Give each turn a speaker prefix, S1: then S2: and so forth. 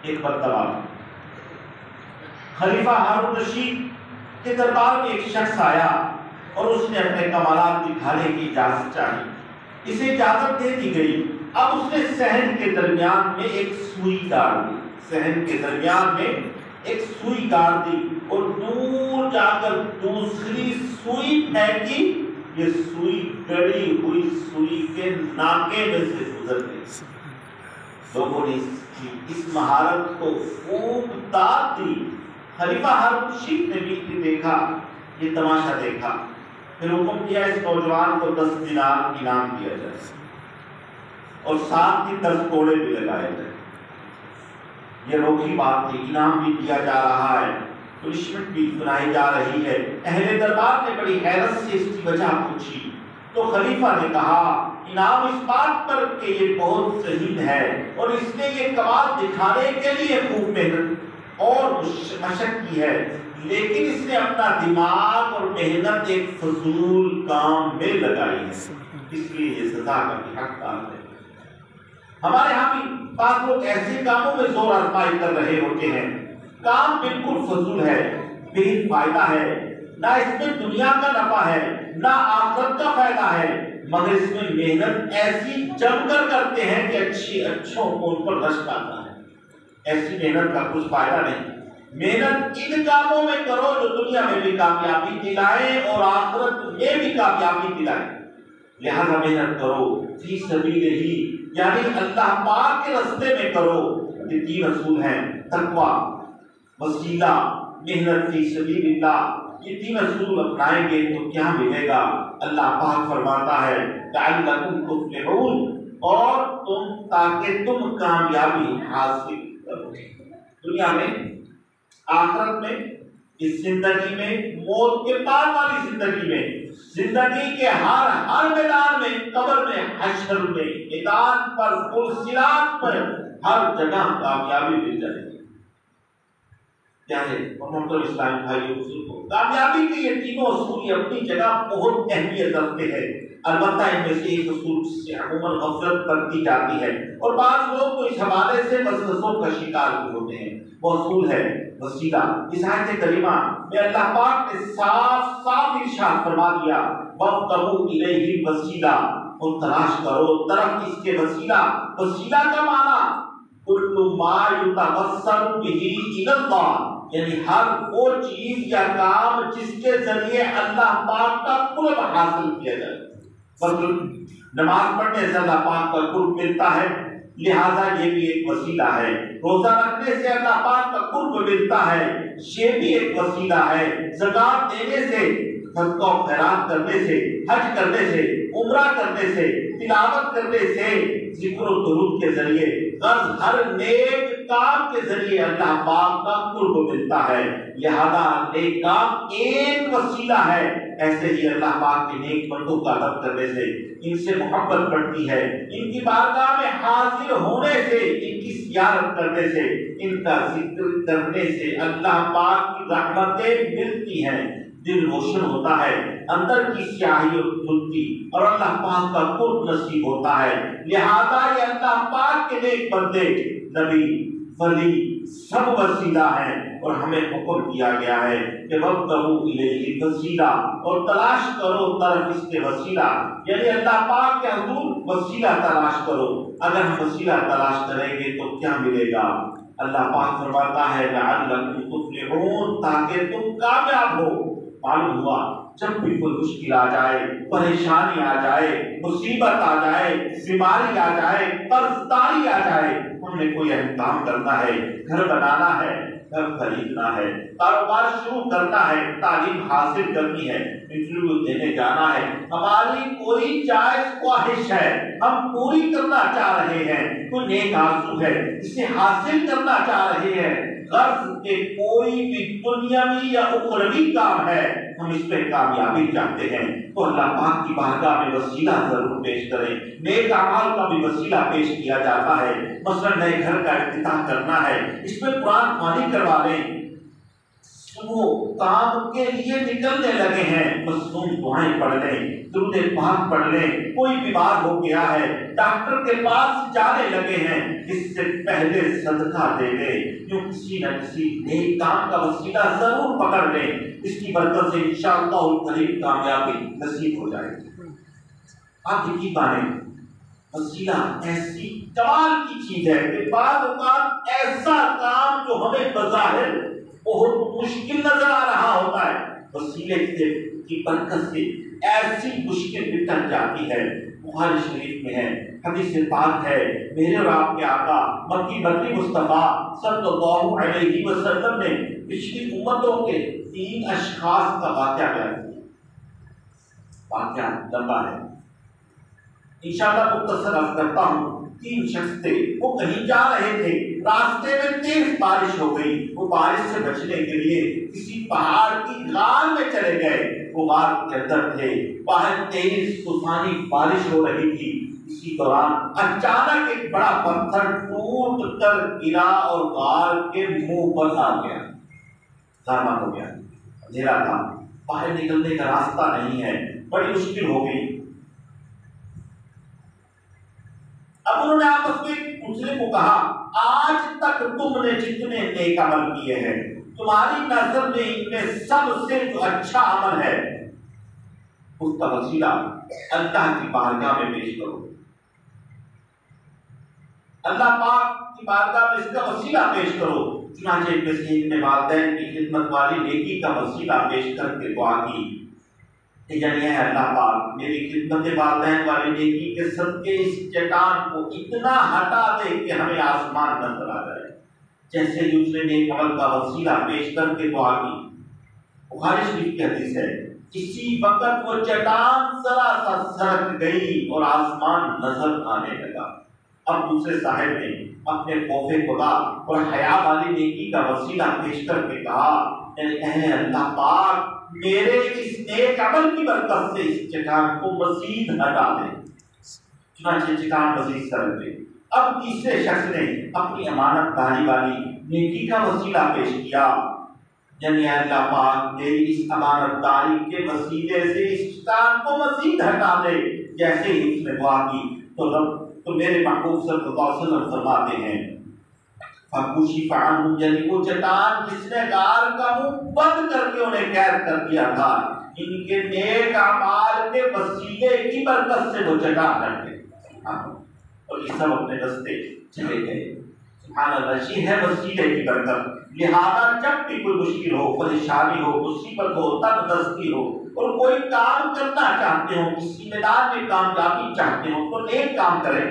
S1: ایک مرتبہ خلیفہ ہارون رشید کے دربار میں ایک شخص آیا اور اس نے اپنے کمالات دکھانے کی اجازت چاہی، اسے اجازت دے دی گئی۔ اب اس نے صحن کے درمیان میں ایک سوئی گاڑ دی، صحن کے درمیان میں ایک سوئی گاڑ دی اور دور جا کر دوسری سوئی پھینکی، یہ سوئی گڑی ہوئی سوئی کے ناکے میں سے گزر گئی۔ لوگوں نے اس مہارت کو خوب داد دی۔ خلیفہ ہارون رشید نے بھی دیکھا، یہ تماشا دیکھا، پھر حکم کیا اس نوجوان کو 10 دینار انعام دیا جائے اور ساتھ ہی 10 کوڑے بھی لگائے جائے۔ یہ روکی بات تھی، انعام بھی دیا جا رہا ہے، پنشمنٹ بھی سنائی جا رہی ہے۔ اہل دربار نے بڑی حیرت سے اس کی وجہ پوچھی تو خلیفہ نے کہا انعام اس بات پر کہ یہ بہت شہید ہے اور اس نے یہ کمال دکھانے کے لیے خوب محنت اور مشق کی ہے، لیکن اس نے اپنا دماغ اور محنت ایک فضول کام میں لگائی ہے، اس لیے یہ سزا کا بھی حقدار ہے۔ ہمارے ہاں بھی بعض لوگ ایسے کاموں میں زور آزمائی کر رہے ہوتے ہیں، کام بالکل فضول ہے، بے فائدہ ہے، نہ اس میں دنیا کا نفع ہے نہ آخرت کا فائدہ ہے، مگر اس میں محنت ایسی جم کر کرتے ہیں کہ اچھوں کو ان پر رشک آتا ہے۔ ایسی محنت کا کچھ فائدہ نہیں۔ محنت ان کاموں میں کرو جو دنیا میں بھی کامیابی دلائیں اور آخرت میں بھی کامیابی دلائیں۔ لہذا محنت کرو فی سبیل ہی، یعنی اللہ پاک کے راستے میں کرو۔ یہ 3 اصول ہیں، تقویٰ، وسیلہ، محنت فی سبیل اللہ۔ یہ 3 اصول اپنائیں گے تو کیا ملے گا؟ اللہ پاک فرماتا ہے لعلکم تفلحون، اور تاکہ تم کامیابی حاصل کرو دنیا میں، آخرت میں، اس زندگی میں، موت کے بعد والی زندگی میں، زندگی کے ہر میدان میں، قبر میں، حشر میں، میدان پر، پلسرات پر، ہر جگہ کامیابی مل جائے گی۔ کیا ہے محترم اسلام بھائیوں بزرگوں، کامیابی کے یہ 3 اصول اپنی جگہ بہت اہمیت رکھتے ہیں، البتہ ان میں سے ایک اصول سے عموماً غفلت برتی جاتی ہے اور بعض لوگ تو اس حوالے سے وسوسوں کا شکار بھی ہوتے ہیں۔ وہ اصول ہے وسیلہ۔ اس آیت کریمہ میں اللہ پاک نے صاف ارشاد فرما دیا وَابْتَغُوا إِلَيْهِ الْوَسِيلَةَ، اور تلاش کرو طرف اس کے وسیلہ۔ وسیلہ کا معنی كُلُّ مَا يُتَوَسَّلُ بِهِ إِلَى اللَّهِ، یعنی ہر وہ چیز یا کام جس کے ذریعے اللہ پاک کا قرب حاصل کیا جائے۔ مثلا نماز پڑھنے سے اللہ پاک کا قرب ملتا ہے، لہذا یہ بھی ایک وسیلہ ہے۔ روزہ رکھنے سے اللہ پاک کا قرب ملتا ہے، یہ بھی ایک وسیلہ ہے۔ زکوٰۃ دینے سے، صدقہ و خیرات کرنے سے، حج کرنے سے، عمرہ کرنے سے، تلاوت کرنے سے، ذکر و درود کے ذریعے، غرض ہر نیک کام کے ذریعے اللہ پاک کا قرب ملتا ہے۔ لہذا نیک کام ایک وسیلہ ہے۔ ایسے ہی اللہ پاک کے نیک بندوں کا رب کرنے سے، ان سے محبت بڑھتی ہے، ان کی بارگاہ میں حاضر ہونے سے، ان کی زیارت کرنے سے، ان کا ذکر کرنے سے اللہ پاک کی رحمتیں ملتی ہیں، دل روشن ہوتا ہے، اندر کی سیاہی دھلتی اور اللہ پاک کا قرب نصیب ہوتا ہے۔ لہذا یہ اللہ پاک کے نیک بندے، نبی، ولی سب وسیلہ ہیں اور ہمیں حکم دیا گیا ہے کہ وَابْتَغُوا إِلَيْهِ الْوَسِيلَةَ، اور تلاش کرو طرف اس کے وسیلہ، یعنی اللہ پاک کے حضور وسیلہ تلاش کرو۔ اگر ہم وسیلہ تلاش کریں گے تو کیا ملے گا؟ اللہ پاک فرماتا ہے لَعَلَّكُمْ تُفْلِحُونَ، تاکہ تم کامیاب ہو۔ معلوم ہوا جب بھی کوئی مشکل آ جائے، پریشانی آ جائے، مصیبت آ جائے، بیماری آ جائے، قرض داری آ جائے، ہم نے کوئی اہم کام کرنا ہے، گھر بنانا ہے، گھر خریدنا ہے، کاروبار شروع کرنا ہے، تعلیم حاصل کرنی ہے، انٹرویو دینے جانا ہے، ہماری کوئی جائز خواہش ہے، ہم پوری کرنا چاہ رہے ہیں، کوئی نیک آرزو ہے، اسے حاصل کرنا چاہ رہے ہیں، غرض کے کوئی بھی دنیاوی یا اخروی کام ہے، ہم اس پہ کامیابی چاہتے ہیں تو اللہ پاک کی بارگاہ میں وسیلہ ضرور پیش کریں۔ نیک اعمال کا بھی وسیلہ پیش کیا جاتا ہے، مثلا نئے گھر کا افتتاح کرنا ہے، اس میں قرآن خوانی کروا لیں، صبح کام کے لیے نکلنے لگے ہیں، مصنون دعائیں پڑھ لیں، درود پاک پڑھ لیں، کوئی بیمار ہو گیا ہے ڈاکٹر کے پاس جانے لگے ہیں، اس سے پہلے صدقہ دے دیں، یوں کسی نہ کسی نیک کام کا وسیلہ ضرور پکڑ لیں، اس کی برکت سے انشاءاللہ الکریم کامیابی نصیب ہو جائے گی۔ آپ یقین مانیں، وسیلہ ایسی کمال کی چیز ہے کہ بعض اوقات ایسا کام جو ہمیں بظاہر بہت مشکل نظر آ رہا ہوتا ہے، وسیلے کی برکت سے ایسی مشکل نکل جاتی ہے۔ بخاری شریف میں ہے، حدیث پاک ہے، میرے اور آپ کے آقا مکی مدنی مصطفیٰ صلی اللہ علیہ وسلم نے پچھلی امتوں کے 3 اشخاص کا واقعہ بیان کیا۔ واقعہ لمبا ہے، انشاءاللہ مختصر عرض کرتا ہوں۔ 3 شخص تھے، وہ کہیں جا رہے تھے، راستے میں تیز بارش ہو گئی، وہ بارش سے بچنے کے لیے کسی پہاڑ کی غار میں چلے گئے۔ وہ غار کے اندر تھے، باہر تیز طوفانی بارش ہو رہی تھی، اسی دوران اچانک ایک بڑا پتھر ٹوٹ کر گرا اور غار کے منہ پر آ گیا، غارمہ ہو گیا، اندھیرا تھا، باہر نکلنے کا راستہ نہیں ہے، بڑی مشکل ہو گئی۔ اب انہوں نے آپس میں ایک دوسرے کو کہا، آج تک تم نے جتنے نیک عمل کیے ہیں، تمہاری نظر میں ان میں سب سے جو اچھا عمل ہے اس کا وسیلہ اللہ کی بارگاہ میں پیش کرو، اللہ پاک کی بارگاہ میں اس کا وسیلہ پیش کرو۔ چنانچہ ابن سیرین نے والدین کی خدمت والی نیکی کا وسیلہ پیش کر کے دعا کی، یعنی اے اللہ پاک میری خدمت والدین والی نیکی کے صدقے اس چٹان کو اتنا ہٹا دے کہ ہمیں آسمان نظر آ جائے۔ جیسے ہی اس نے نیک عمل کا وسیلہ پیش کر کے دعا کی، بخاری شریف کی حدیث ہے، اسی وقت وہ چٹان ذرا سا سرک گئی اور آسمان نظر آنے لگا۔ اب دوسرے صاحب نے اپنے خوف خدا اور حیا والی نیکی کا وسیلہ پیش کر کے کہا، اے اللہ پاک میرے اس نیک عمل کی برکت سے اس چٹان کو مزید ہٹا دے۔ چنانچہ چٹان مزید سرک گئی۔ اب تیسرے شخص نے اپنی امانت داری والی نیکی کا وسیلہ پیش کیا، یعنی اللہ پاک میری اس امانت داری کے وسیلے سے اس چٹان کو مزید ہٹا دے۔ جیسے ہی اس نے دعا کی تو میرے محبوب صلی اللہ علیہ وسلم فرماتے ہیں، فَكُشِفَ عَنْهُمْ، یعنی وہ چٹان جس نے غار کا منہ بند کر کے انہیں قید کر دیا تھا، ان کے نیک اعمال کے وسیلے کی برکت سے وہ چٹان ہٹ گئی اور یہ سب اپنے راستے چلے گئے۔ سبحان اللہ، یہ ہے وسیلے کی برکت۔ لہذا جب بھی کوئی مشکل ہو، پریشانی ہو، مصیبت ہو، تنگ دستی ہو اور کوئی کام کرنا چاہتے ہو، کسی میدان میں کامیابی چاہتے ہو تو نیک کام کریں۔